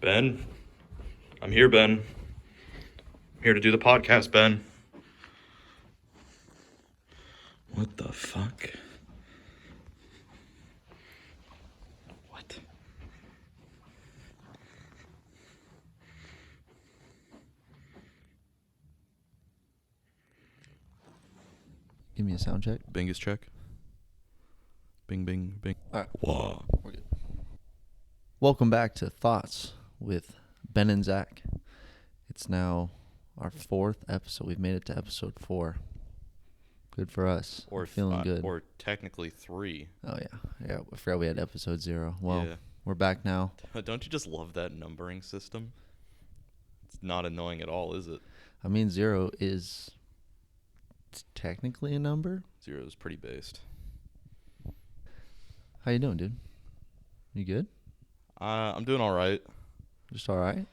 Ben, I'm here, Ben. I'm here to do the podcast, Ben. What the fuck? What? Give me a sound check. Bingus check. Bing, bing, bing. All right. Whoa. We're good. Welcome back to Thoughts with Ben and Zack. It's now our 4th episode. We've made it to episode 4. Good for us. Or feeling good. Or technically 3. Oh, yeah. I forgot we had episode 0. Well, Yeah. we're back now. Don't you just love that numbering system? It's not annoying at all, is it? I mean, 0 is technically a number. 0 is pretty based. How you doing, dude? You good? I'm doing all right. Just all right?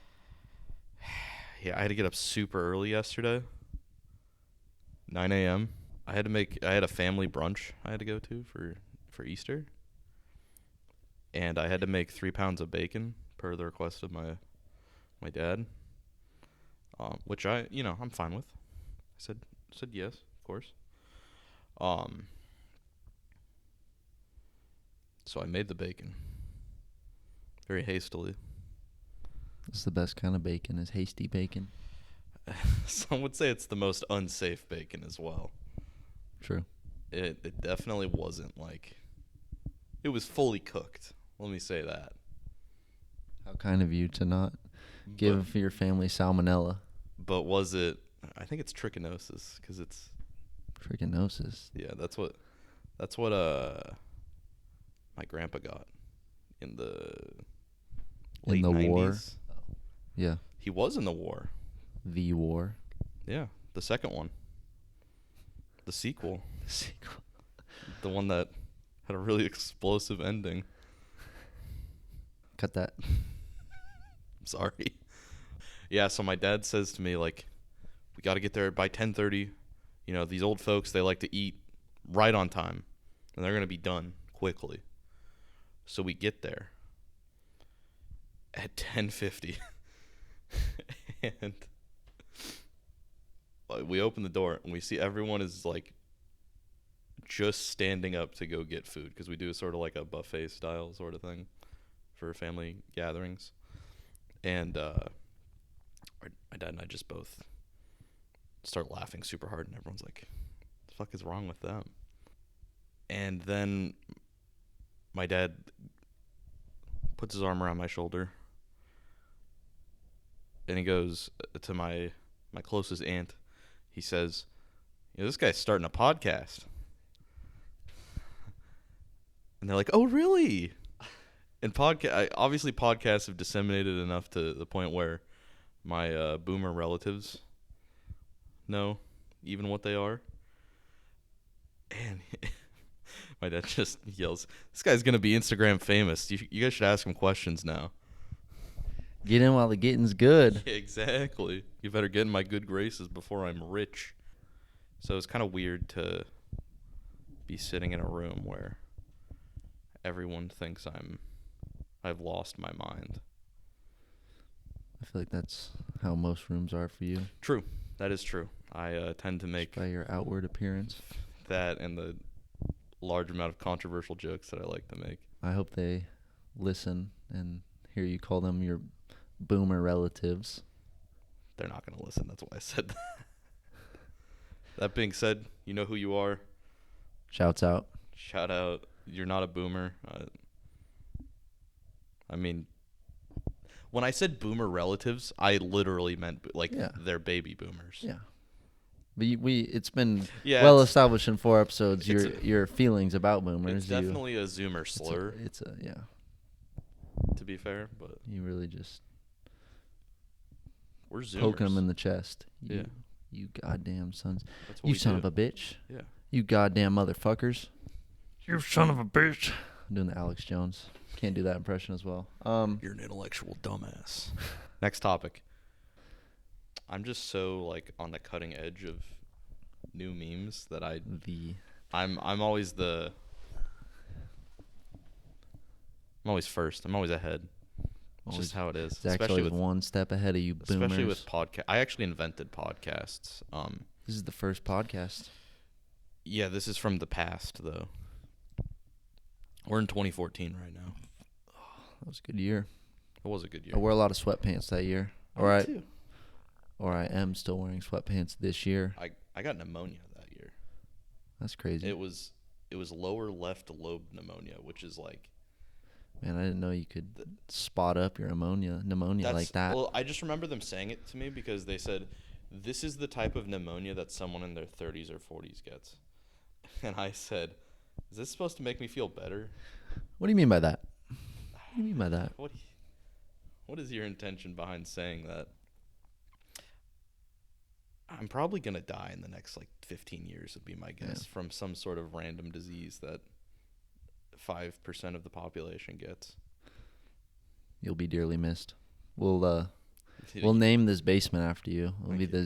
Yeah, I had to get up super early yesterday. 9 a.m. I had a family brunch I had to go to for Easter. And I had to make 3 pounds of bacon per the request of my dad. Which I'm fine with. I said yes, of course. So I made the bacon very hastily. It's the best kind of bacon is hasty bacon. Some would say it's the most unsafe bacon as well. True. It definitely wasn't it was fully cooked. Let me say that. How kind of you to not give your family salmonella. But was it? I think it's trichinosis because it's Trichinosis. yeah. That's what my grandpa got in the late In the 90s. war? Yeah. He was in the war. The war. Yeah, the second one. The sequel. The sequel. The one that had a really explosive ending. Cut that. I'm sorry. Yeah, so my dad says to me, we got to get there by 10:30. You know, these old folks, they like to eat right on time. And they're going to be done quickly. So we get there at 10:50. And we open the door and we see everyone is just standing up to go get food because we do sort of like a buffet style sort of thing for family gatherings. And my dad and I just both start laughing super hard, and everyone's like, what the fuck is wrong with them? And then my dad puts his arm around my shoulder and he goes to my closest aunt. He says, this guy's starting a podcast. And they're like, oh, really? And obviously podcasts have disseminated enough to the point where my boomer relatives know even what they are. And my dad just yells, this guy's going to be Instagram famous. You guys should ask him questions now. Get in while the getting's good. Yeah, exactly. You better get in my good graces before I'm rich. So it's kind of weird to be sitting in a room where everyone thinks I've lost my mind. I feel like that's how most rooms are for you. True. That is true. I tend to make just by your outward appearance. That and the large amount of controversial jokes that I like to make. I hope they listen and hear you call them your boomer relatives. They're not going to listen. That's why I said that. That being said, you know who you are. Shouts out. Shout out. You're not a boomer. I mean, when I said boomer relatives, I literally meant they're baby boomers. Yeah. But it's been well established in 4 episodes your feelings about boomers. It's definitely a zoomer slur. It's a yeah. To be fair, but you really just we're zoomers. Poking them in the chest. Yeah. You goddamn sons. That's what you we son do. of a bitch. Yeah. You goddamn motherfuckers. You son of a bitch. I'm doing the Alex Jones. Can't do that impression as well. You're an intellectual dumbass. Next topic. I'm just so on the cutting edge of new memes that I'm always I'm always first. I'm always ahead. It's just how it is. Zach's always one step ahead of you boomers. Especially with podcast. I actually invented podcasts. This is the first podcast. Yeah, this is from the past, though. We're in 2014 right now. That was a good year. It was a good year. I wore a lot of sweatpants that year. Too. Or I am still wearing sweatpants this year. I got pneumonia that year. That's crazy. It was lower left lobe pneumonia, which is like... Man, I didn't know you could spot up your pneumonia like that. Well, I just remember them saying it to me because they said, this is the type of pneumonia that someone in their 30s or 40s gets. And I said, is this supposed to make me feel better? What do you mean by that? What do you mean by that? What is your intention behind saying that? I'm probably going to die in the next, 15 years would be my guess, from some sort of random disease that 5% of the population gets. You'll be dearly missed. We'll name this basement after you. It'll be the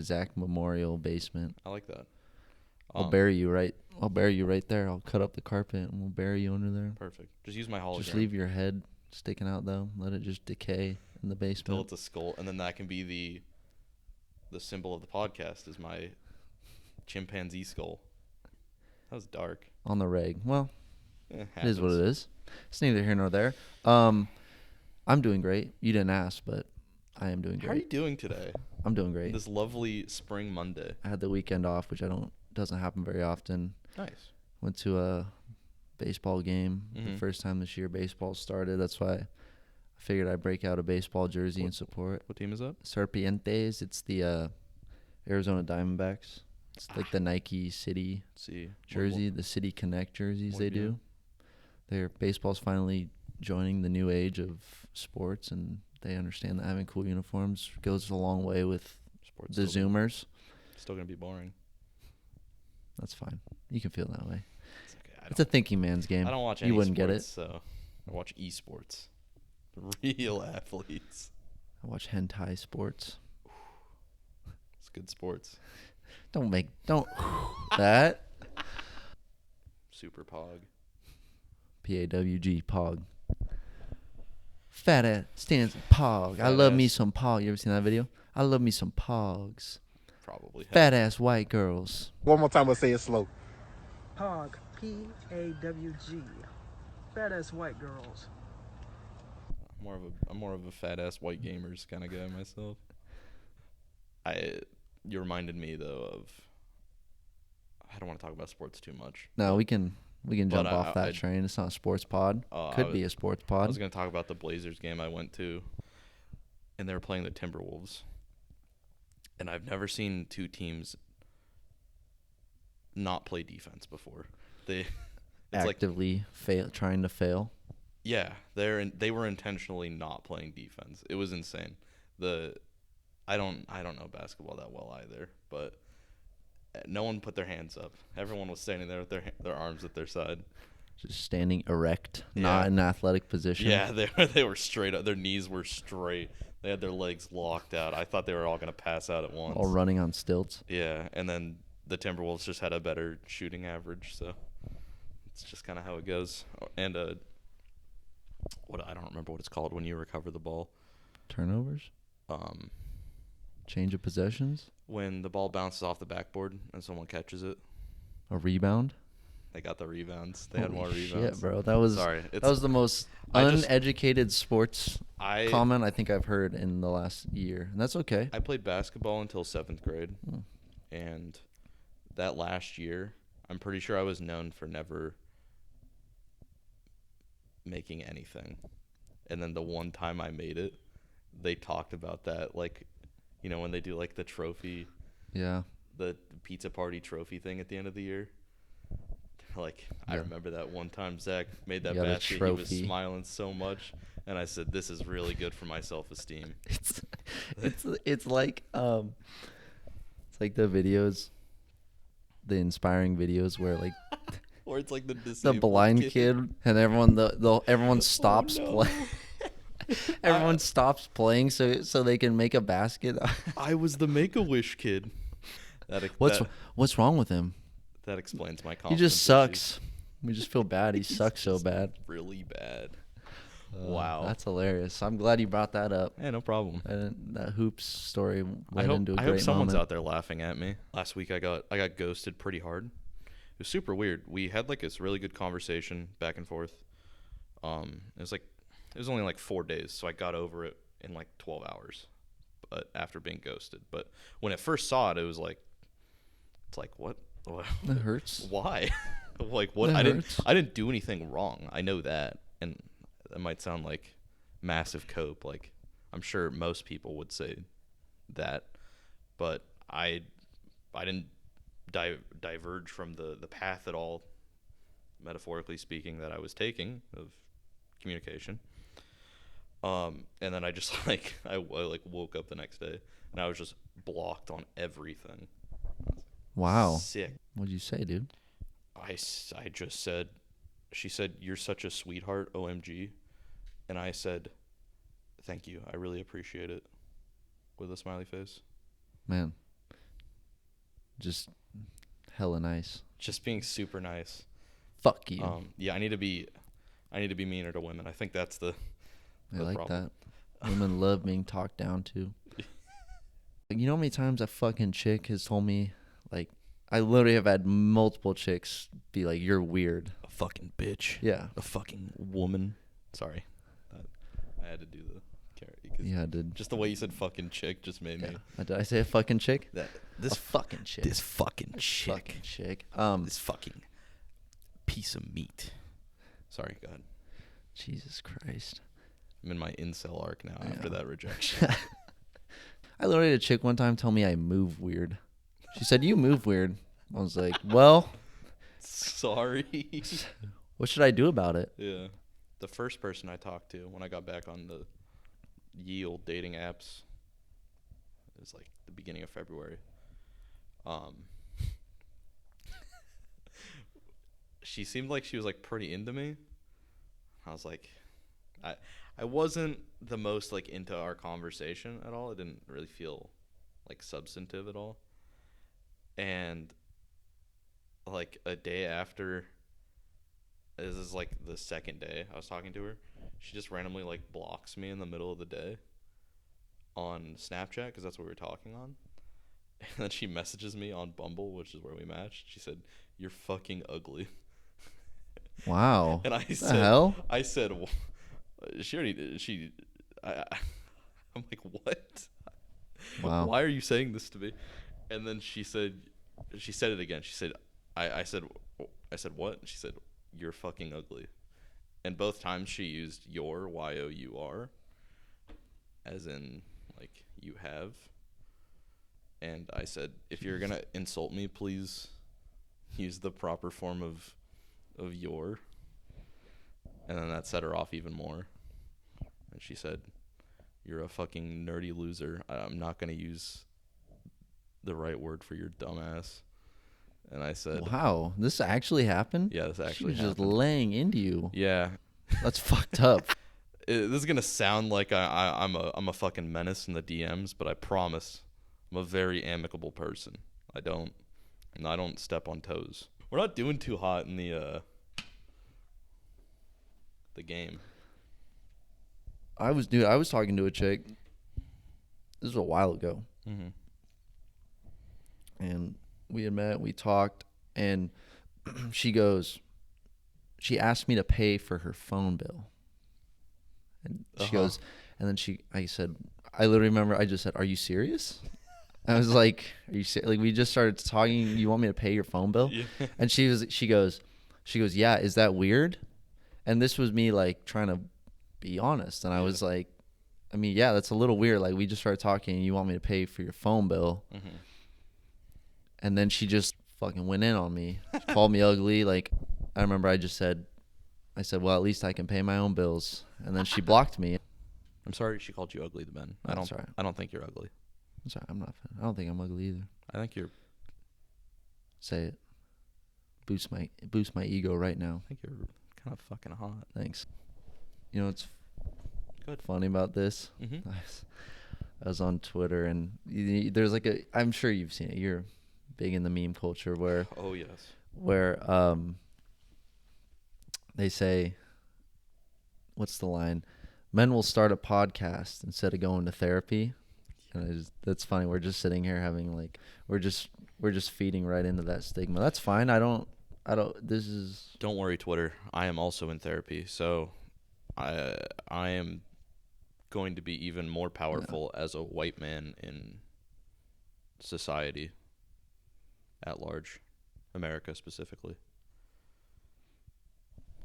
Zack Memorial Basement. I like that. I'll bury you right there. I'll cut up the carpet and we'll bury you under there. Perfect. Just use my hologram. Just leave your head sticking out though. Let it just decay in the basement. Until it's a skull, and then that can be the symbol of the podcast is my chimpanzee skull. That was dark. On the reg. Well, it is what it is. It's neither here nor there. I'm doing great. You didn't ask, but I am doing great. How are you doing today? I'm doing great. This lovely spring Monday. I had the weekend off, which doesn't happen very often. Nice. Went to a baseball game. The first time this year baseball started. That's why I figured I'd break out a baseball jersey and support. What team is that? Serpientes. It's the Arizona Diamondbacks. It's like the Nike City jersey, the City Connect jerseys they do. Baseball's finally joining the new age of sports, and they understand that having cool uniforms goes a long way with sports. The Zoomers. Still going to be boring. That's fine. You can feel that way. It's okay. It's a thinking man's game. I don't watch any You wouldn't sports, get it. So I watch esports. Real athletes. I watch hentai sports. It's good sports. Don't that. Super Pog. PAWG, Pog. Fat ass stands Pog. I love me some Pog. You ever seen that video? I love me some Pogs. Probably. Fat ass white girls. One more time, we'll say it slow. Pog. P-A-W-G. Fat ass white girls. I'm more of a fat ass white gamers kind of guy myself. You reminded me though of. I don't want to talk about sports too much. No, we can jump off that train. It's not a sports pod. Could be a sports pod. I was going to talk about the Blazers game I went to, and they were playing the Timberwolves. And I've never seen two teams not play defense before. It's actively trying to fail. Yeah, they were intentionally not playing defense. It was insane. I don't know basketball that well either, but no one put their hands up. Everyone was standing there with their arms at their side. Just standing erect, not in an athletic position. Yeah, they were straight up. Their knees were straight. They had their legs locked out. I thought they were all going to pass out at once. All running on stilts. Yeah, and then the Timberwolves just had a better shooting average, so it's just kind of how it goes. And I don't remember what it's called when you recover the ball. Turnovers? Change of possessions? When the ball bounces off the backboard and someone catches it. A rebound? They got the rebounds. They had more rebounds. Shit, bro. That was the most uneducated sports comment I think I've heard in the last year. And that's okay. I played basketball until 7th grade. And that last year, I'm pretty sure I was known for never making anything. And then the one time I made it, they talked about that, when they do the trophy, the pizza party trophy thing at the end of the year. I remember that one time Zack made that basket. He was smiling so much, and I said, "This is really good for my self-esteem." It's like the videos, the inspiring videos where or it's the blind kid and everyone stops playing. Everyone stops playing so they can make a basket. I was the Make-A-Wish kid. What's wrong with him? That explains my He confidence. just sucks. We just feel bad. He sucks so bad. Really bad. Wow. That's hilarious. I'm glad you brought that up. Hey, no problem. That hoops story I led into a hope great someone's moment. out there laughing at me. Last week I got ghosted pretty hard. It was super weird. We had like this really good conversation back and forth. It was only like 4 days, so I got over it in like 12 hours. But after being ghosted, but when I first saw it, it was like, it's like what? It hurts. Why? Like what? It I hurts. didn't do anything wrong. I know that, and that might sound like massive cope. Like I'm sure most people would say that, but I didn't diverge from the path at all, metaphorically speaking, that I was taking of communication. And then I just I woke up the next day and I was just blocked on everything. Wow. Sick. What'd you say, dude? I just said, she said, "You're such a sweetheart, OMG." And I said, "Thank you. I really appreciate it," with a smiley face. Man. Just hella nice. Just being super nice. Fuck you. Yeah, I need to be meaner to women. I think that's the I like problem. that. Women love being talked down to. You know how many times a fucking chick has told me, like, I literally have had multiple chicks be like, "You're weird." A fucking bitch. Yeah. A fucking woman. Sorry. I had to do the character. You had to. Just the way you said fucking chick just made me. Did I say a fucking chick? This A fucking chick. This fucking chick. Fucking chick. This fucking piece of meat. Sorry, go ahead. Jesus Christ. I'm in my incel arc now after Yeah. that rejection. I literally had a chick one time tell me I move weird. She said, "You move weird." I was like, well, Sorry. what should I do about it? Yeah. The first person I talked to when I got back on the ye old dating apps, it was like the beginning of February. She seemed like she was like pretty into me. I was like, I wasn't the most like into our conversation at all. It didn't really feel like substantive at all. And like a day after, this is like the second day I was talking to her, she just randomly like blocks me in the middle of the day on Snapchat because that's what we were talking on. And then she messages me on Bumble, which is where we matched. She said, "You're fucking ugly." Wow. And The hell? I said, she already did. I'm like, what? Wow. Why are you saying this to me? And then she said it again. She said, I said, what? And she said, "You're fucking ugly." And both times she used your, Y-O-U-R, as in, like, you have. And I said, if you're going to insult me, please use the proper form of your. And then that set her off even more. And she said, "You're a fucking nerdy loser. I'm not going to use the right word for your dumbass." And I said, Wow. This actually happened? yeah, this actually She was happened. just laying into you. Yeah. That's fucked up. This is going to sound like I'm a fucking menace in the DMs, but I promise I'm a very amicable person. I don't step on toes. We're not doing too hot in the game. I was talking to a chick. This was a while ago. Mm-hmm. And we had met, we talked, and she asked me to pay for her phone bill. And she goes, and then I literally remember I just said, "Are you serious?" I was like, "Are you serious?" Like, we just started talking, "You want me to pay your phone bill?" Yeah. And she goes, "Yeah, is that weird?" And this was me like trying to be honest. And I was like, I mean, yeah, that's a little weird. Like, we just started talking and you want me to pay for your phone bill. Mm-hmm. And then she just fucking went in on me. She called me ugly. Like, I remember I said, "Well, at least I can pay my own bills." And then she blocked me. I'm sorry she called you ugly, Ben. Oh, that's all right. I don't think you're ugly. I'm sorry, I don't think I'm ugly either. I think you're Say it. Boost my ego right now. kind of fucking hot. Thanks. You know what's Good. funny about this? Mm-hmm. I was on Twitter and there's like I'm sure you've seen it. You're big in the meme culture where Oh yes. where they say what's the line? Men will start a podcast instead of going to therapy. And that's funny. We're just sitting here having like we're just feeding right into that stigma. That's fine. I don't. This is. Don't worry, Twitter. I am also in therapy, so I am going to be even more powerful as a white man in society at large, America specifically.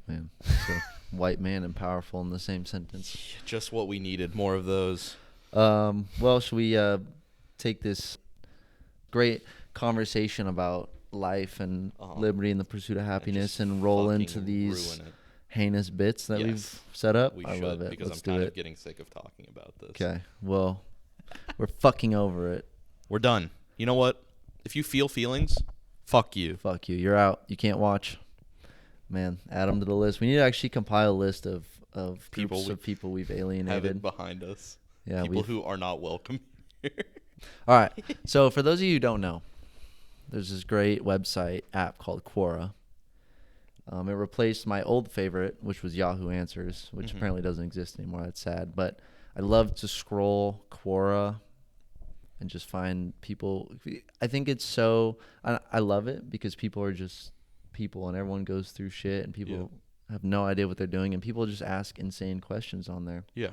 Man, so white man and powerful in the same sentence. Just what we needed, more of those. Well, should we take this great conversation about life and liberty and the pursuit of happiness and roll into these heinous bits that we've set up? We I should, love it. because Let's I'm do kind it. of getting sick of talking about this. Okay, well, we're fucking over it. We're done. You know what? If you feel feelings, fuck you. Fuck you. You're out. You can't watch. Man, add them to the list. We need to actually compile a list of groups of people we've alienated. Have it behind us. Yeah, people who are not welcome here. All right. So for those of you who don't know, there's this great website app called Quora. It replaced my old favorite, which was Yahoo Answers, which apparently doesn't exist anymore. That's sad. But I love to scroll Quora and just find people. I think it's so – I love it because people are just people and everyone goes through shit and people have no idea what they're doing and people just ask insane questions on there. Yeah.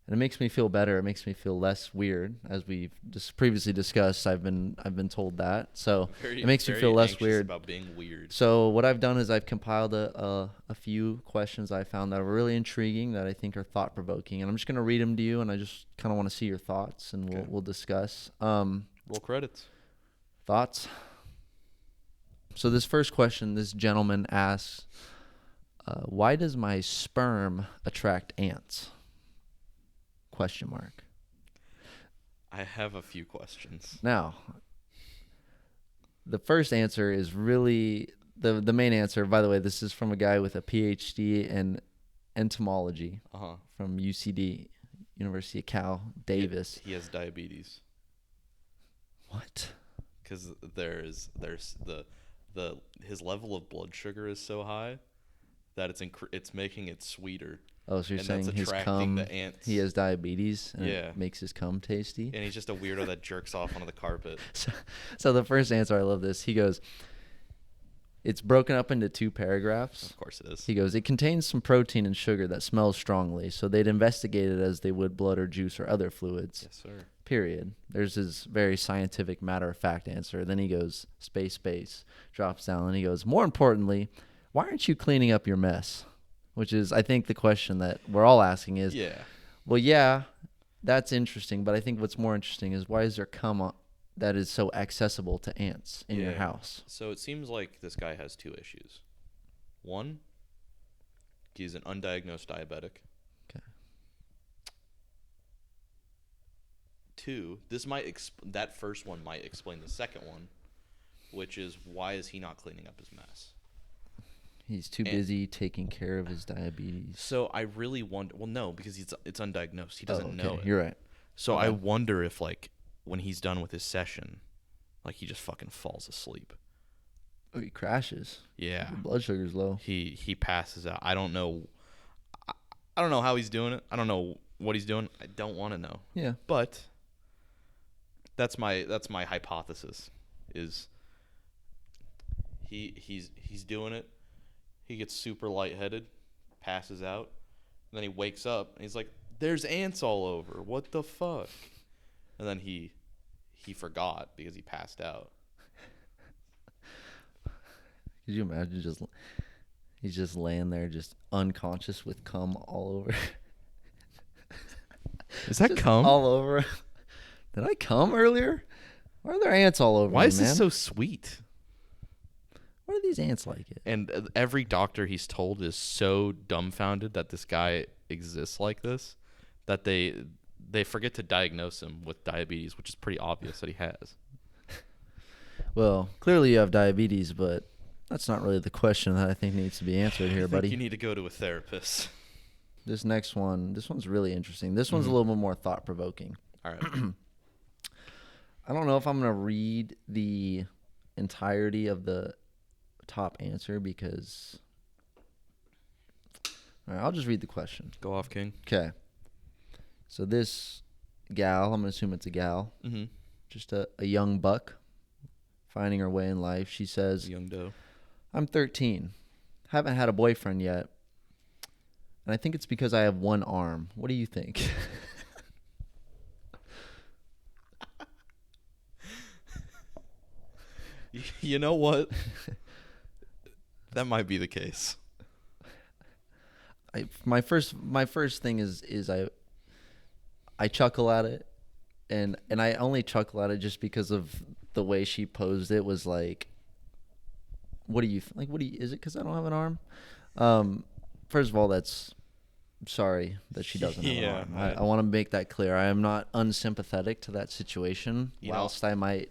And it makes me feel better. It makes me feel less weird, as we've just previously discussed. I've been told that, so it makes me feel less weird. About being weird. So what I've done is I've compiled a few questions I found that are really intriguing, that I think are thought provoking, and I'm just gonna read them to you, and I just kind of want to see your thoughts, and we'll discuss. Roll credits. Thoughts. So this first question, this gentleman asks, "Why does my sperm attract ants?" Question mark. I have a few questions. Now, the first answer is really the main answer. By the way, this is from a guy with a PhD in entomology from UCD, University of Cal, Davis. He has diabetes. What? Because there's his level of blood sugar is so high that it's making it sweeter. Oh, so you're and saying his cum, the ants. he has diabetes and it makes his cum tasty? And he's just a weirdo that jerks off onto the carpet. So the first answer, I love this. He goes, it's broken up into 2 paragraphs. Of course it is. He goes, it contains some protein and sugar that smells strongly, so they'd investigate it as they would blood or juice or other fluids. Yes, sir. Period. There's his very scientific, matter-of-fact answer. Then he goes, space, drops down, and he goes, more importantly, why aren't you cleaning up your mess? Which is, I think, the question that we're all asking is, well, yeah, that's interesting, but I think what's more interesting is why is there cum that is so accessible to ants in your house? So it seems like this guy has 2 issues. One, he's an undiagnosed diabetic. Okay. 2, that first one might explain the second one, which is why is he not cleaning up his mess? He's too busy taking care of his diabetes. So I really wonder. Well, no, because it's undiagnosed. He doesn't know it. You're right. So I wonder if, like, when he's done with his session, like, he just fucking falls asleep. Oh, he crashes. Yeah. Your blood sugar's low. He passes out. I don't know. I don't know how he's doing it. I don't know what he's doing. I don't want to know. Yeah. But that's my hypothesis. Is he's doing it. He gets super lightheaded, passes out, and then he wakes up and he's like, "There's ants all over. What the fuck?" And then he forgot because he passed out. Could you imagine he's just laying there, just unconscious with cum all over? Is that cum? All over. Did I cum earlier? Why are there ants all over? Why me, is this man? so sweet? Why do these ants like it? And every doctor he's told is so dumbfounded that this guy exists like this that they forget to diagnose him with diabetes, which is pretty obvious that he has. Well, clearly you have diabetes, but that's not really the question that I think needs to be answered here, buddy. You need to go to a therapist. This next one, this one's really interesting. This one's a little bit more thought-provoking. All right. I don't know if I'm going to read the entirety of the top answer because All right, I'll just read the question. Go off, King. Okay. So this gal, I'm going to assume it's a gal, Mm-hmm. just a young buck finding her way in life. She says, Young doe. I'm 13. Haven't had a boyfriend yet. And I think it's because I have one arm. What do you think? You know what? That might be the case. My first thing is I chuckle at it, and I only chuckle at it just because of the way she posed it. Was like, what do you is it because I don't have an arm? First of all, I'm sorry that she doesn't have an arm. I want to make that clear. I am not unsympathetic to that situation, whilst I might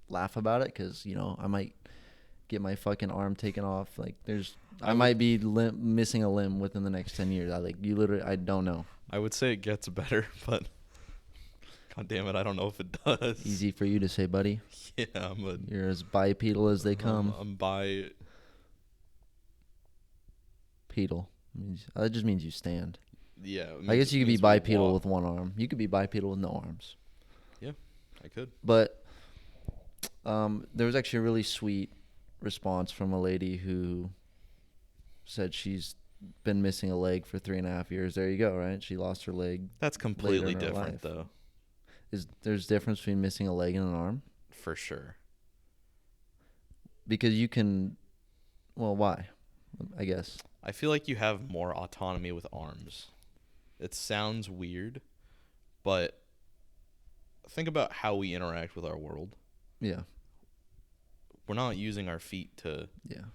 laugh about it because I might get my fucking arm taken off. Like I might be missing a limb within the next 10 years. I don't know. I would say it gets better, but god damn it, I don't know if it does. Easy for you to say, buddy. Yeah, You're as bipedal as they come. I'm Pedal. That just means you stand. Yeah. I guess you could be bipedal with one arm. You could be bipedal with no arms. Yeah, I could. But there was actually a really sweet response from a lady who said she's been missing a leg for 3.5 years. There you go, right? She lost her leg. That's completely different, though. There's difference between missing a leg and an arm? For sure. Because you can, well, why? I guess. I feel like you have more autonomy with arms. It sounds weird, but think about how we interact with our world. Yeah. We're not using our feet to... Yeah.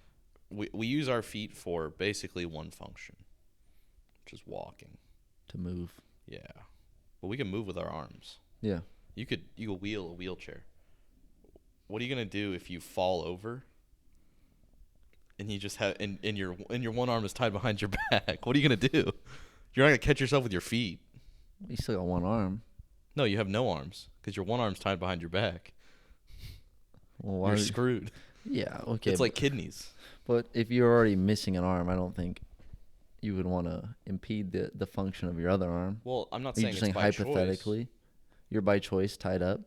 We use our feet for basically one function, which is walking. To move. Yeah. But we can move with our arms. Yeah. You could wheel a wheelchair. What are you going to do if you fall over and you just have and your one arm is tied behind your back? What are you going to do? You're not going to catch yourself with your feet. You still got one arm. No, you have no arms because your one arm's tied behind your back. Well, you're screwed. Yeah, okay. It's like kidneys. But if you're already missing an arm, I don't think you would want to impede the function of your other arm. Well, I'm not Are you saying just it's saying by hypothetically, choice. You're by choice tied up.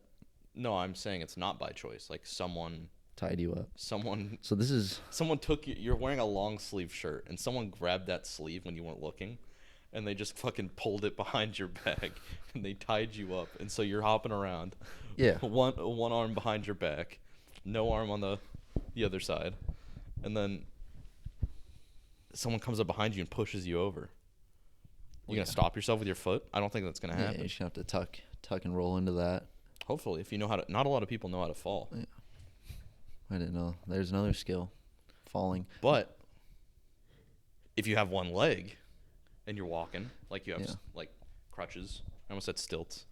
No, I'm saying it's not by choice. Like someone tied you up. So this is someone took you. You're wearing a long sleeve shirt, and someone grabbed that sleeve when you weren't looking, and they just fucking pulled it behind your back, and they tied you up, and so you're hopping around. Yeah. One arm behind your back, no arm on the other side, and then someone comes up behind you and pushes you over. You gonna stop yourself with your foot? I don't think that's gonna happen. Yeah, you're just gonna have to tuck and roll into that. Hopefully, if you know how to. Not a lot of people know how to fall. Yeah. I didn't know. There's another skill, falling. But if you have one leg and you're walking, like you have like crutches. I almost said stilts.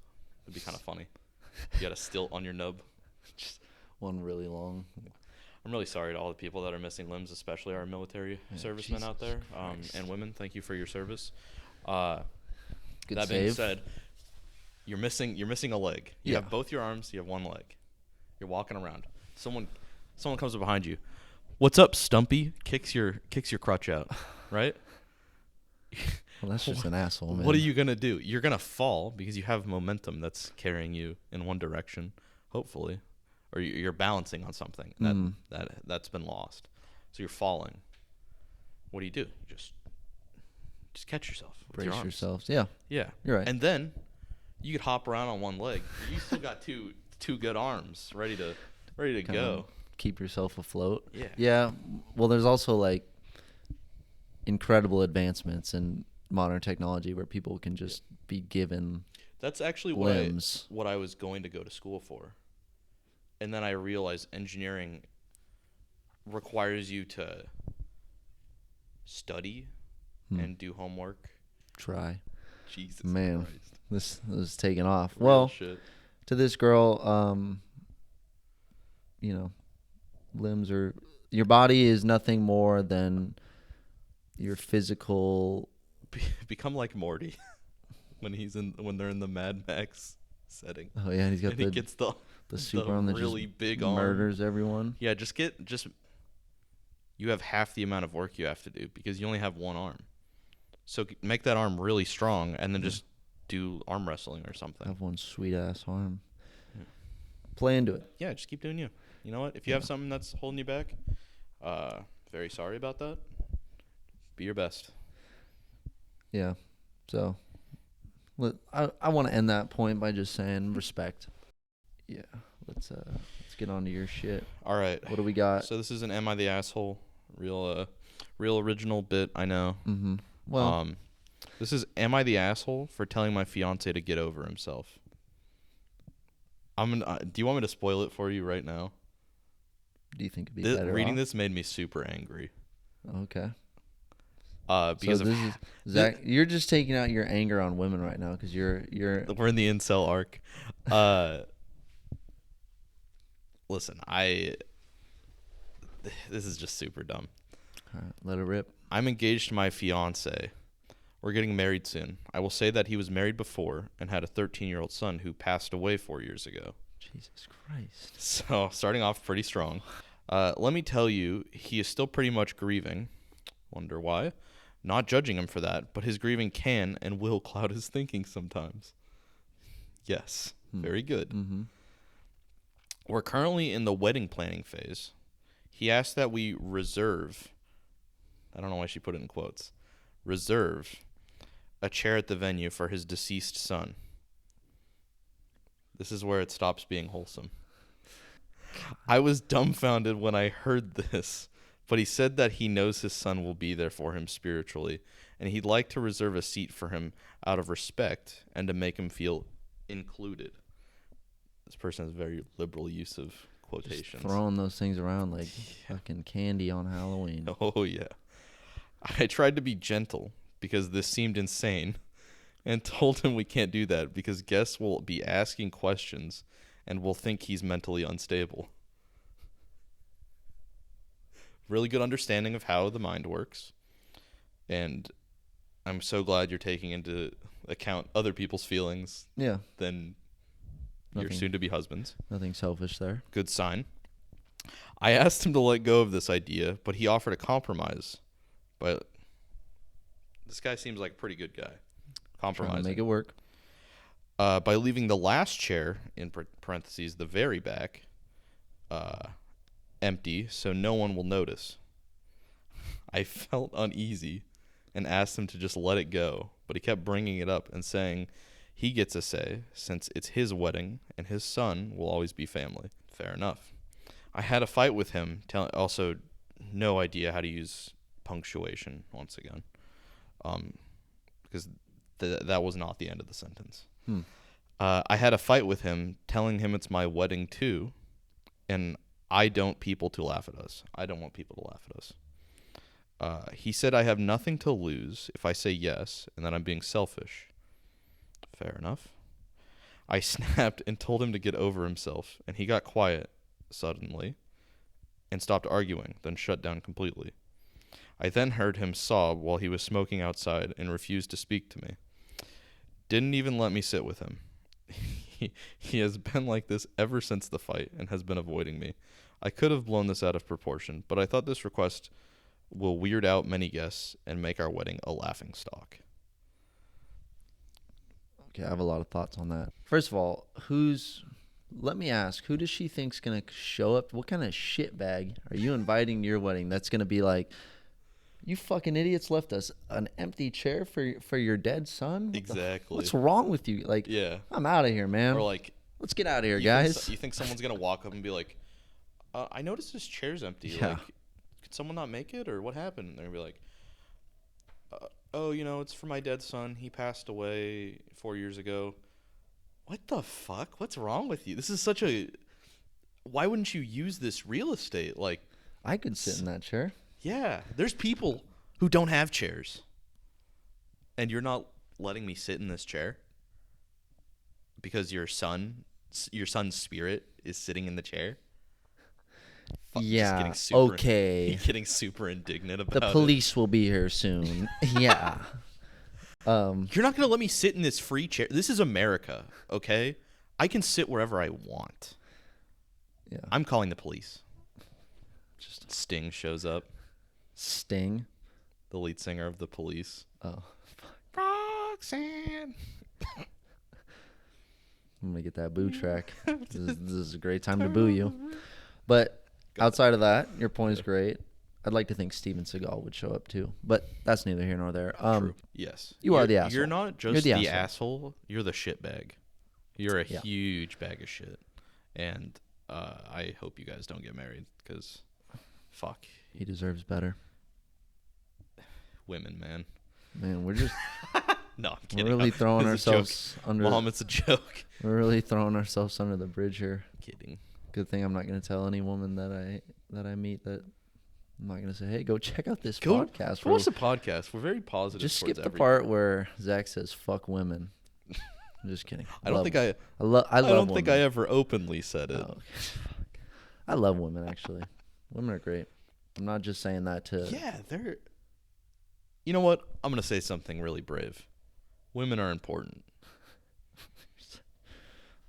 It'd be kind of funny. You got a stilt on your nub. Just one really long. I'm really sorry to all the people that are missing limbs, especially our military servicemen out there and women. Thank you for your service. Good that save. Being said, you're missing a leg. You have both your arms. You have one leg. You're walking around. Someone comes up behind you. What's up, Stumpy? Kicks your crutch out, right? Well, that's just an asshole, man. What are you gonna do? You're gonna fall because you have momentum that's carrying you in one direction, hopefully, or you're balancing on something that's been lost. So you're falling. What do? You just catch yourself. With Brace your arms. yourselves. Yeah. Yeah. You're right. And then you could hop around on one leg. You still got two good arms ready to go. Keep yourself afloat. Yeah. Yeah. Well, there's also like incredible advancements in modern technology where people can just be given That's actually limbs. what I was going to go to school for. And then I realized engineering requires you to study and do homework. Try. Jesus Man, Christ. this is taking off. Real Well, shit. to this girl, limbs are... Your body is nothing more than your physical... Become like Morty when they're in the Mad Max setting. Oh, yeah, he's got and he gets the super arm that really just big arm. murders everyone. Yeah, you have half the amount of work you have to do because you only have one arm. So make that arm really strong, and then just do arm wrestling or something. Have one sweet ass arm. Yeah. Play into it. Yeah, just keep doing you. You know what? If you have something that's holding you back, very sorry about that. Be your best. Yeah. So, I want to end that point by just saying respect. Yeah. Let's get on to your shit. All right. What do we got? So this is an Am I the Asshole? Real original bit, I know. Mm-hmm. Well, this is Am I the Asshole for telling my fiance to get over himself? Do you want me to spoil it for you right now? do you think it'd be better reading off? this made me super angry. Okay. Because so this is Zach. You're just taking out your anger on women right now because you're. We're in the incel arc. Listen, this is just super dumb. All right, let it rip. I'm engaged to my fiance. We're getting married soon. I will say that he was married before and had a 13-year-old son who passed away 4 years ago. Jesus Christ. So, starting off pretty strong. Let me tell you, he is still pretty much grieving. Wonder why? Not judging him for that, but his grieving can and will cloud his thinking sometimes. Yes, very good. Mm-hmm. We're currently in the wedding planning phase. He asked that we reserve, I don't know why she put it in quotes, reserve a chair at the venue for his deceased son. This is where it stops being wholesome. I was dumbfounded when I heard this, but he said that he knows his son will be there for him spiritually, and he'd like to reserve a seat for him out of respect and to make him feel included. This person has very liberal use of quotations. Just throwing those things around like fucking candy on Halloween. Oh, yeah. I tried to be gentle because this seemed insane and told him we can't do that because guests will be asking questions and will think he's mentally unstable. Really good understanding of how the mind works. And I'm so glad you're taking into account other people's feelings than your soon-to-be husband's. Nothing selfish there. Good sign. I asked him to let go of this idea, but he offered a compromise. But this guy seems like a pretty good guy. Compromising. Trying to make it work. By leaving the last chair, in parentheses, the very back, empty, so no one will notice. I felt uneasy and asked him to just let it go, but he kept bringing it up and saying he gets a say since it's his wedding and his son will always be family. Fair enough. I had a fight with him, also no idea how to use punctuation once again, because that was not the end of the sentence. I had a fight with him telling him it's my wedding too, and I don't want people to laugh at us. He said I have nothing to lose if I say yes and that I'm being selfish. Fair enough. I snapped and told him to get over himself, and he got quiet suddenly and stopped arguing, then shut down completely. I then heard him sob while he was smoking outside and refused to speak to me. Didn't even let me sit with him. He has been like this ever since the fight and has been avoiding me. I could have blown this out of proportion, but I thought this request will weird out many guests and make our wedding a laughingstock. Okay, I have a lot of thoughts on that. First of all, let me ask, who does she think's going to show up? What kind of shitbag are you inviting to your wedding that's going to be like, you fucking idiots left us an empty chair for your dead son? Exactly. What's wrong with you? Like, yeah. I'm out of here, man. Or like, let's get out of here, guys. You think someone's going to walk up and be like, I noticed this chair's empty. Yeah. Like, could someone not make it? Or what happened? And they're going to be like, it's for my dead son. He passed away 4 years ago. What the fuck? What's wrong with you? This is such a... Why wouldn't you use this real estate? Like, I could sit in that chair. Yeah. There's people who don't have chairs. And you're not letting me sit in this chair? Because your son's spirit is sitting in the chair? Yeah, okay. Getting super indignant about it. The police will be here soon. Yeah. You're not going to let me sit in this free chair. This is America, okay? I can sit wherever I want. Yeah. I'm calling the police. Just Sting shows up. Sting? The lead singer of the Police. Oh. Roxanne. I'm gonna get that boo track. This is a great time to boo you. But outside of that, your point is great. I'd like to think Steven Seagal would show up too, but that's neither here nor there. True. Yes. You are the asshole. You're not just You're the asshole. You're the shitbag. You're a huge bag of shit. And I hope you guys don't get married because, fuck. He deserves better. Women, man. Man, we're just... No, I'm kidding. We're really throwing ourselves under... Mom, it's a joke. We're really throwing ourselves under the bridge here. Kidding. Good thing I'm not going to tell any woman that I meet that... I'm not going to say, hey, go check out this podcast. podcast. Watch the podcast. We're very positive. Just skip the part where Zach says, fuck women. I'm just kidding. I don't think I ever openly said it. Oh, I love women, actually. Women are great. I'm not just saying that to... Yeah, they're... You know what? I'm going to say something really brave. Women are important.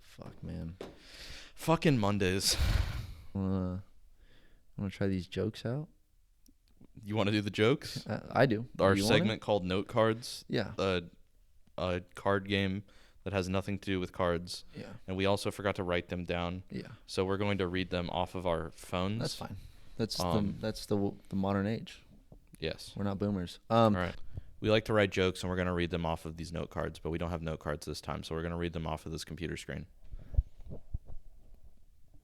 Fuck, man. Fucking Mondays. Want to try these jokes out? You want to do the jokes? I do. Our segment called Note Cards. Yeah. A card game that has nothing to do with cards. Yeah. And we also forgot to write them down. Yeah. So we're going to read them off of our phones. That's fine. That's the modern age. Yes. We're not boomers. All right. We like to write jokes, and we're going to read them off of these note cards, but we don't have note cards this time, so we're going to read them off of this computer screen.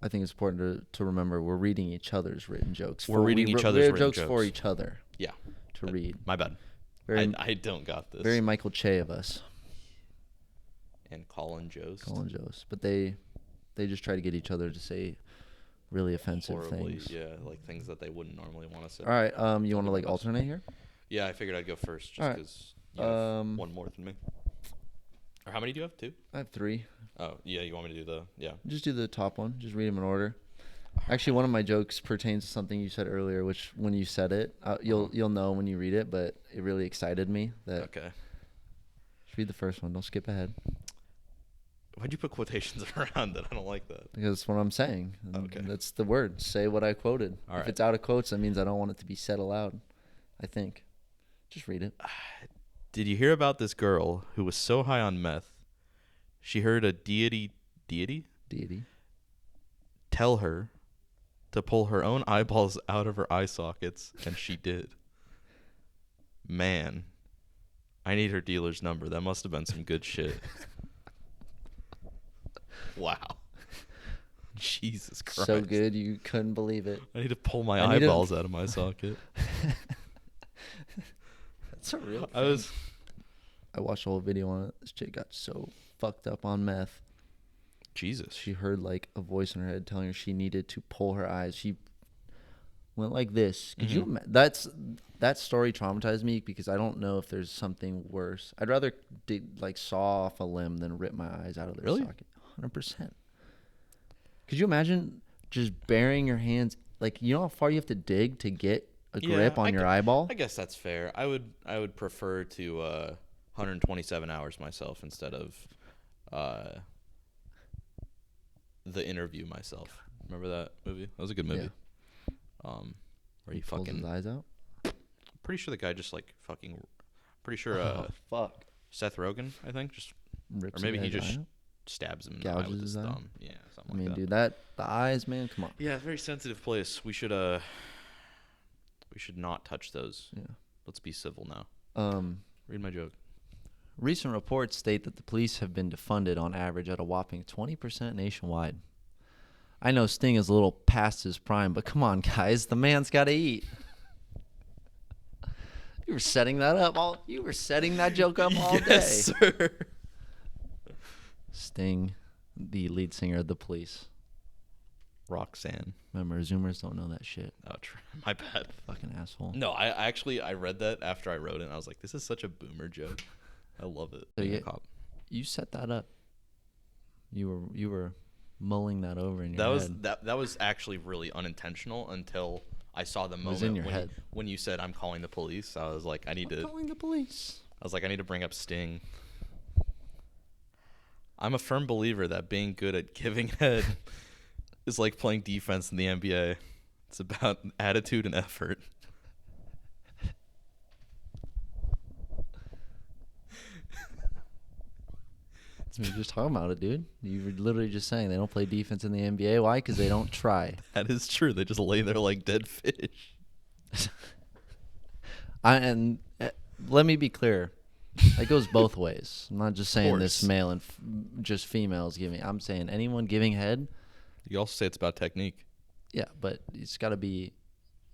I think it's important to remember we're reading each other's written jokes. We're reading each other's written jokes for each other. Yeah. To read. My bad. I don't got this. Very Michael Che of us. And Colin Jost. But they just try to get each other to say really offensive things. Yeah, like things that they wouldn't normally want to say. All right. You want to like alternate here? Yeah, I figured I'd go first just because you have one more than me. Or how many do you have? 2? I have 3. Oh, yeah. You want me to do Just do the top one. Just read them in order. Actually, one of my jokes pertains to something you said earlier, which when you said it, you'll know when you read it, but it really excited me. Okay. Just read the first one. Don't skip ahead. Why'd you put quotations around it? I don't like that. Because that's what I'm saying. Okay. That's the word. Say what I quoted. All if right. it's out of quotes, that means I don't want it to be said aloud. I think. Just read it. Did you hear about this girl who was so high on meth, she heard a deity tell her to pull her own eyeballs out of her eye sockets, and she did. Man, I need her dealer's number. That must have been some good shit. Wow. Jesus Christ. So good you couldn't believe it. I need to pull my eyeballs out of my socket. That's a real thing. I watched a whole video on it. This chick got so fucked up on meth. Jesus. She heard like a voice in her head telling her she needed to pull her eyes. She went like this. Could you that story traumatized me because I don't know if there's something worse. I'd rather saw off a limb than rip my eyes out of their socket. 100%. Could you imagine just burying your hands? Like, you know how far you have to dig to get a grip on your eyeball? I guess that's fair. I would prefer to 127 hours myself instead of The Interview myself. Remember that movie? That was a good movie. Yeah. Where he pulls his eyes out? Pretty sure the guy just pretty sure fuck. Seth Rogen, I think, just rips or maybe he just eye out? stabs him in the eye with his thumb. Yeah, something like that. Dude, the eyes, man, come on. Yeah, very sensitive place. We should not touch those. Yeah. Let's be civil now. Read my joke. Recent reports state that the police have been defunded on average at a whopping 20% nationwide. I know Sting is a little past his prime, but come on, guys, the man's got to eat. You were setting that up you were setting that joke up all day. Yes, sir. Sting, the lead singer of the Police. Roxanne. Remember, Zoomers don't know that shit. Oh, my bad. Fucking asshole. No, I read that after I wrote it, and I was like, this is such a boomer joke. I love it. So you set that up. You were mulling that over in your head. That was actually really unintentional until I saw the moment in your head. When you said I'm calling the police. I was like, I'm calling the police. I was like, I need to bring up Sting. I'm a firm believer that being good at giving head is like playing defense in the NBA. It's about attitude and effort. We were just talking about it, dude. You were literally just saying they don't play defense in the NBA. Why? Because they don't try. That is true. They just lay there like dead fish. Let me be clear. It goes both ways. I'm not just saying this course. male and just females giving. I'm saying anyone giving head. You also say it's about technique. Yeah, but it's got to be.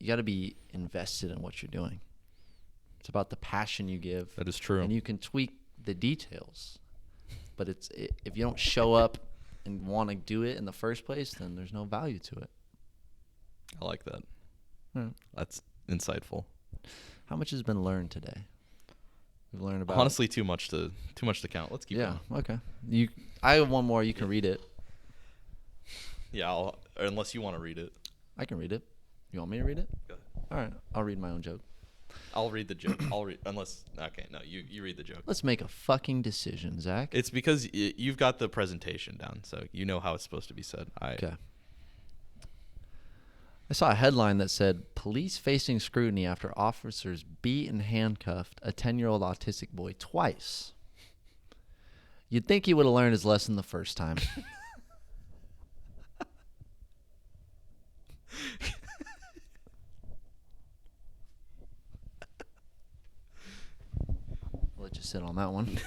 You got to be invested in what you're doing. It's about the passion you give. That is true. And you can tweak the details. But if you don't show up and want to do it in the first place, then there's no value to it. I like that. Hmm. That's insightful. How much has been learned today? We've learned about Honestly, too much to count. Let's keep going. Okay. I have one more. You can read it. Yeah, unless you want to read it. I can read it. You want me to read it? Go ahead. All right. I'll read my own joke. I'll read the joke. You read the joke. Let's make a fucking decision, Zach. It's because you've got the presentation down, so you know how it's supposed to be said. Okay. I saw a headline that said, police facing scrutiny after officers beat and handcuffed a 10-year-old autistic boy twice. You'd think he would have learned his lesson the first time. I'll let you sit on that one.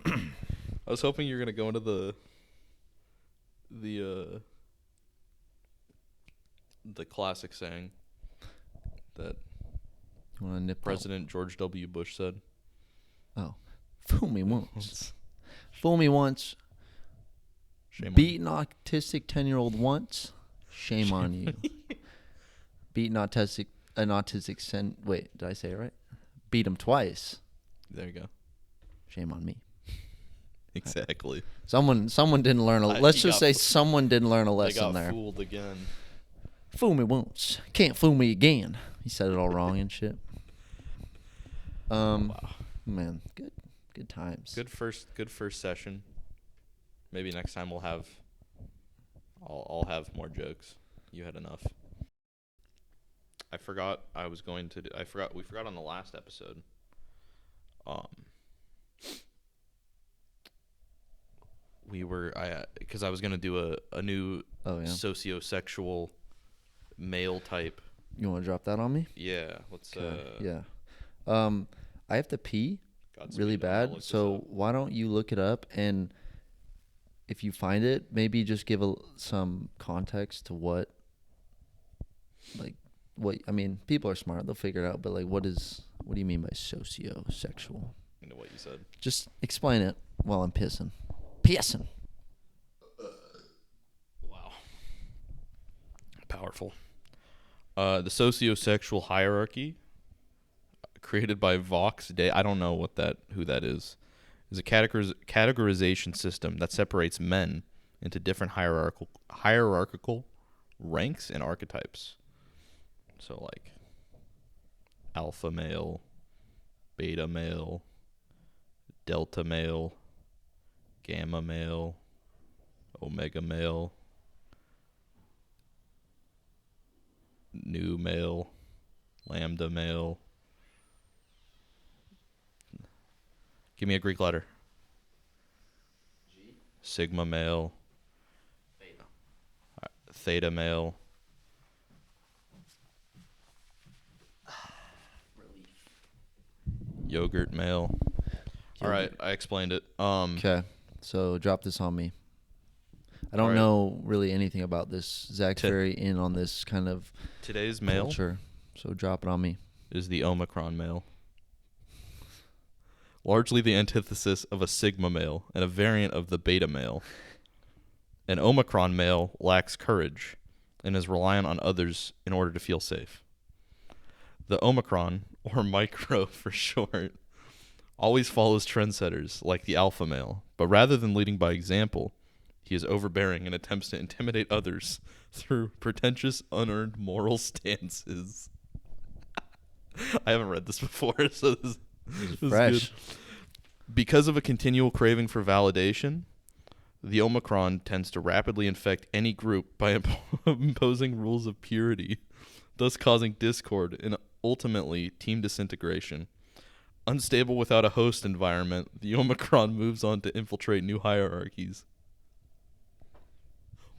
I was hoping you were gonna go into the classic saying that You want to nip President George W. Bush said. Oh. Fool me once. Fool me once. Shame on Beat an autistic 10-year-old once. Shame on you. Beat an autistic wait, did I say it right? Beat him twice. There you go. Shame on me. Exactly. Someone didn't learn let's he just got say someone didn't learn a They lesson got there. fooled again. Fool me once, can't fool me again. He said it all wrong and shit. Wow. Man, good times. Good first session. Maybe next time I'll have more jokes. You had enough. We forgot on the last episode. Because I was gonna do a new sociosexual male type. You want to drop that on me? Yeah. Let's Yeah. I have to pee Godspeed, really I'm gonna bad, look this so up. why don't you look it up, and if you find it, maybe just give some context to what I mean, people are smart, they'll figure it out, but like what do you mean by sociosexual? I know what you said. Just explain it while I'm pissing. Wow. Powerful. The sociosexual hierarchy created by Vox Day. I don't know who that is a categorization system that separates men into different hierarchical ranks and archetypes. So like alpha male, beta male, delta male, gamma male, omega male, nu male, lambda male. Give me a Greek letter. G. Sigma male. Beta. Theta male. Yogurt male. All right, I explained it. Okay, so drop this on me. I don't know really anything about this. Zach's very in on this kind of Today's male culture, so drop it on me. is the Omicron male. Largely the antithesis of a Sigma male and a variant of the beta male. An Omicron male lacks courage and is reliant on others in order to feel safe. The Omicron, or micro for short, always follows trendsetters like the alpha male, but rather than leading by example, he is overbearing and attempts to intimidate others through pretentious, unearned moral stances. I haven't read this before, so this is fresh. good. Because of a continual craving for validation, the Omicron tends to rapidly infect any group by imposing rules of purity, thus causing discord and ultimately team disintegration. Unstable without a host environment, the Omicron moves on to infiltrate new hierarchies.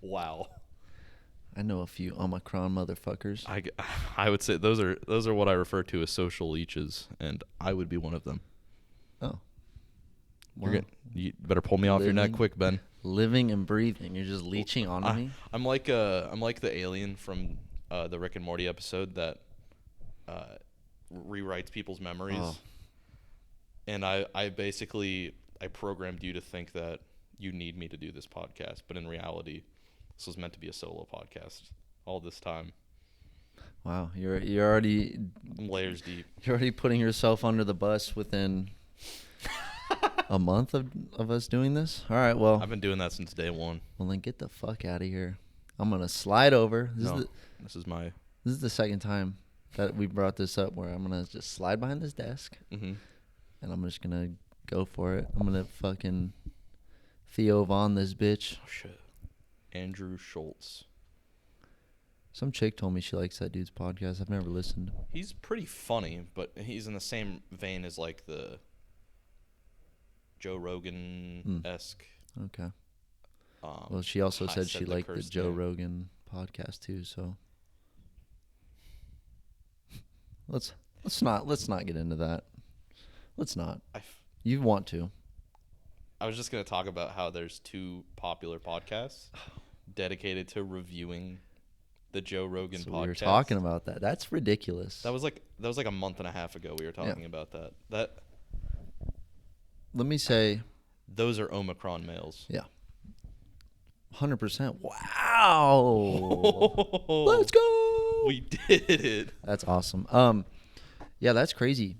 Wow. I know a few Omicron motherfuckers. I would say those are what I refer to as social leeches, and I would be one of them. Oh. Wow. You better pull me off your neck quick, Ben. Living and breathing. You're just leeching onto me? I'm like the alien from the Rick and Morty episode that rewrites people's memories. Oh. And I basically programmed you to think that you need me to do this podcast, but in reality, this was meant to be a solo podcast all this time. Wow, you're already layers deep. You're already putting yourself under the bus within a month of us doing this. All right, well, I've been doing that since day one. Well, then get the fuck out of here. I'm gonna slide over. This is the second time that we brought this up where I'm gonna just slide behind this desk, and I'm just gonna go for it. I'm gonna fucking Theo Von this bitch. Oh shit, Andrew Schultz. Some chick told me she likes that dude's podcast. I've never listened. He's pretty funny, but he's in the same vein as like the Joe Rogan-esque. Okay. Well, she also said she liked the Joe Rogan podcast too. So let's not get into that. Let's not. You want to? I was just gonna talk about how there's two popular podcasts dedicated to reviewing the Joe Rogan podcast. We were talking about that. That's ridiculous. That was like a month and a half ago. We were talking about that. Let me say, those are Omicron males. Yeah. 100%. Wow. Let's go. We did it. That's awesome. Yeah, that's crazy.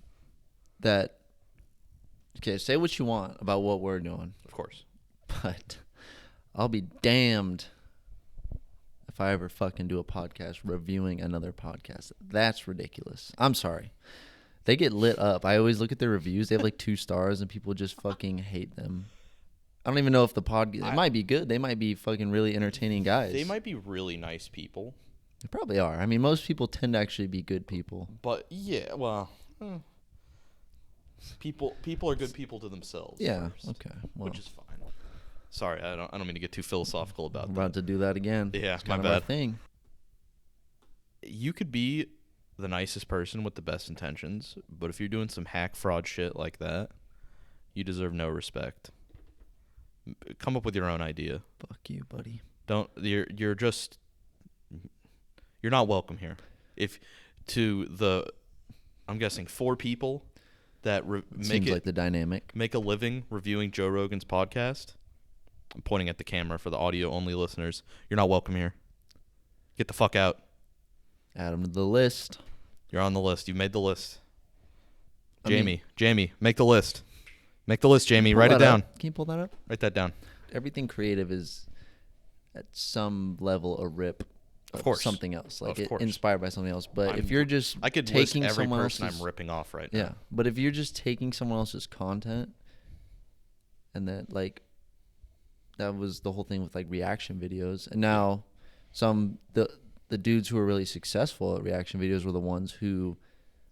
Okay, say what you want about what we're doing. Of course. But I'll be damned if I ever fucking do a podcast reviewing another podcast. That's ridiculous. I'm sorry. They get lit up. I always look at their reviews. They have like 2 stars and people just fucking hate them. I don't even know if the podcast... It might be good. They might be fucking really entertaining guys. They might be really nice people. They probably are. I mean, most people tend to actually be good people. But, yeah, well... People are good people to themselves. Yeah, first, okay. Well, which is fine. Sorry, I don't mean to get too philosophical about that. I'm about to do that again. Yeah, it's my kind of bad. our thing. You could be the nicest person with the best intentions, but if you're doing some hack fraud shit like that, you deserve no respect. Come up with your own idea. Fuck you, buddy. You're not welcome here. I'm guessing 4 people that seems like the dynamic. Make a living reviewing Joe Rogan's podcast. I'm pointing at the camera for the audio only listeners. You're not welcome here. Get the fuck out. Add them to the list. You're on the list. You made the list. Jamie, make the list. Make the list, Jamie. Write it down. Can you pull that up? Write that down. Everything creative is at some level a rip of course. Something else. Like of course. Inspired by something else. But if you're just I could taking list every someone person else's, I'm ripping off right now. Yeah. But if you're just taking someone else's content and that was the whole thing with like reaction videos. And now the dudes who are really successful at reaction videos were the ones who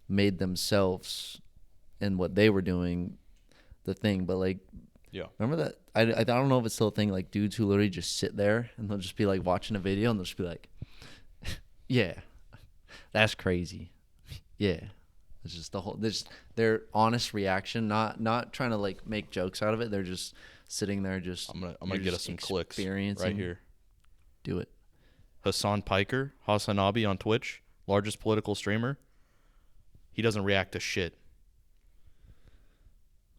made themselves and what they were doing the thing. But like, yeah, remember that? I don't know if it's still a thing. Like dudes who literally just sit there and they'll just be like watching a video and they'll just be like, "Yeah, that's crazy." Yeah, it's just the whole. Their honest reaction, not trying to like make jokes out of it. They're just sitting there, just. I'm gonna get us some clicks right here. Do it. Hassan Piker, Hassanabi on Twitch, largest political streamer. He doesn't react to shit.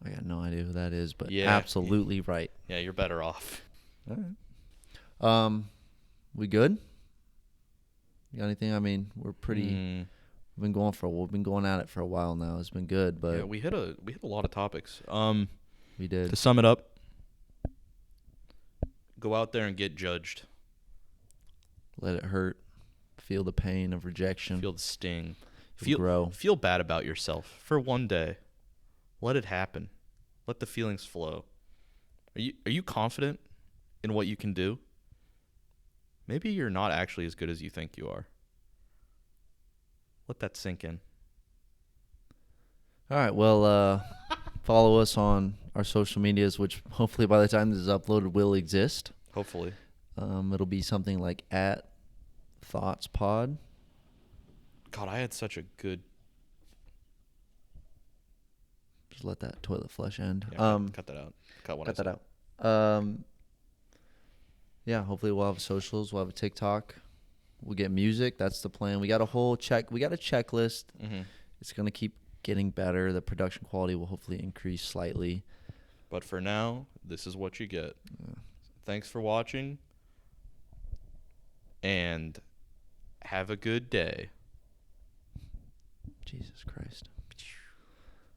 I got no idea who that is, but yeah, absolutely right. Yeah, you're better off. All right. We good? You got anything? I mean, we're pretty. We've been going at it for a while now. It's been good, but yeah, we hit a lot of topics. We did. To sum it up, go out there and get judged. Let it hurt. Feel the pain of rejection. Feel the sting. Grow. Feel bad about yourself for one day. Let it happen. Let the feelings flow. Are you confident in what you can do? Maybe you're not actually as good as you think you are. Let that sink in. All right. Well, follow us on our social medias, which hopefully by the time this is uploaded will exist. Hopefully. It'll be something like @ThoughtsPod. God, I had such a good. Just let that toilet flush end. Yeah, cut that out. Cut what I Cut that said. out. Yeah, hopefully we'll have socials. We'll have a TikTok. We'll get music. That's the plan. We got a checklist. Mm-hmm. It's going to keep getting better. The production quality will hopefully increase slightly. But for now, this is what you get. Thanks for watching. And have a good day. Jesus Christ.